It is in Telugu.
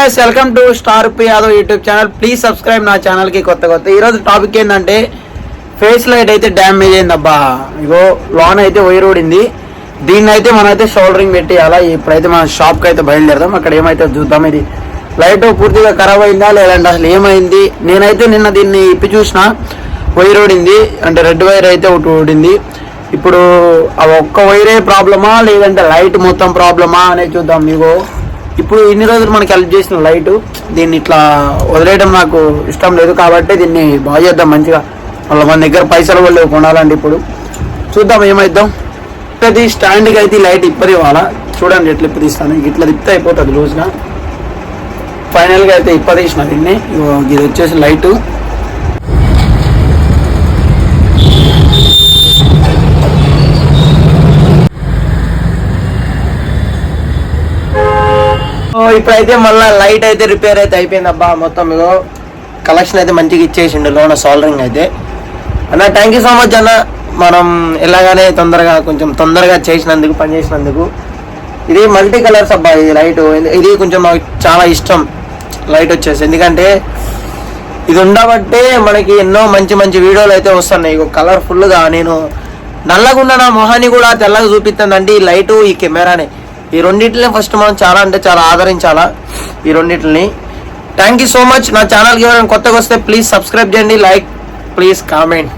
Guys, welcome to star P Yadav YouTube channel. Please subscribe నా ఛానల్ కి. కొత్త ఈరోజు టాపిక్ ఏంటంటే ఫేస్ లైట్ అయితే డ్యామేజ్ అయింది అబ్బా. ఇగో లోన్ అయితే వైర్ ఊడింది. దీన్ని అయితే మనమైతే షోల్డరింగ్ పెట్టేయాలా. ఇప్పుడైతే మన షాప్ కి అయితే బయలుదేరదాం. అక్కడ ఏమైతే చూద్దాం. ఇది లైట్ పూర్తిగా ఖరాబ్ అయిందా లేదంటే అసలు ఏమైంది. నేనైతే నిన్న దీన్ని ఇప్పి చూసిన, వైర్ ఊడింది. అంటే రెడ్ వైర్ అయితే ఒకటి ఊడింది. ఇప్పుడు ఆ ఒక్క వైరే ప్రాబ్లమా లేదంటే లైట్ మొత్తం ప్రాబ్లమా అనేది చూద్దాం. మీకు ఇప్పుడు ఇన్ని రోజులు మనకి హెల్ప్ చేసిన లైట్, దీన్ని ఇట్లా వదిలేయడం నాకు ఇష్టం లేదు. కాబట్టి దీన్ని బాగా చేద్దాం మంచిగా. మళ్ళీ మన దగ్గర పైసలు వాళ్ళు కొనాలండి. ఇప్పుడు చూద్దాం ఏమైద్దాం. ప్రతి స్టాండ్కి అయితే లైట్ ఇప్పదివ్వాలా. చూడండి ఎట్లా ఇప్పదీస్తాను. ఇట్లా తిప్పితే అయిపోతుంది లూజ్గా. ఫైనల్గా అయితే ఇప్పదీసిన దీన్ని. ఇది వచ్చేసి లైటు. ఇప్పుడైతే మళ్ళీ లైట్ అయితే రిపేర్ అయితే అయిపోయింది అబ్బా. మొత్తం ఇగో కలెక్షన్ అయితే మంచిగా ఇచ్చేసిండు లోన సోల్డరింగ్ అయితే. అన్న థ్యాంక్ యూ సో మచ్ అన్న. మనం ఎలాగానే కొంచెం తొందరగా చేసినందుకు, పని చేసినందుకు. ఇది మల్టీ కలర్స్ అబ్బా ఇది లైట్. ఇది కొంచెం నాకు చాలా ఇష్టం లైట్ వచ్చేసి. ఎందుకంటే ఇది ఉండబట్టే మనకి ఎన్నో మంచి మంచి వీడియోలు అయితే వస్తున్నాయి. ఇగో కలర్ఫుల్గా నేను నల్లగా ఉన్న నా మొహాన్ని కూడా తెల్లగా చూపిస్తుందండి ఈ లైటు, ఈ కెమెరానే. ఈ రెండింటిని ఫస్ట్ మనం చాలా అంటే చాలా ఆదరించాలా ఈ రెండింటిని. Thank you so much. నా ఛానల్కి ఎవరైనా కొత్తగా వస్తే ప్లీజ్ సబ్స్క్రైబ్ చేయండి, లైక్, ప్లీజ్ కామెంట్.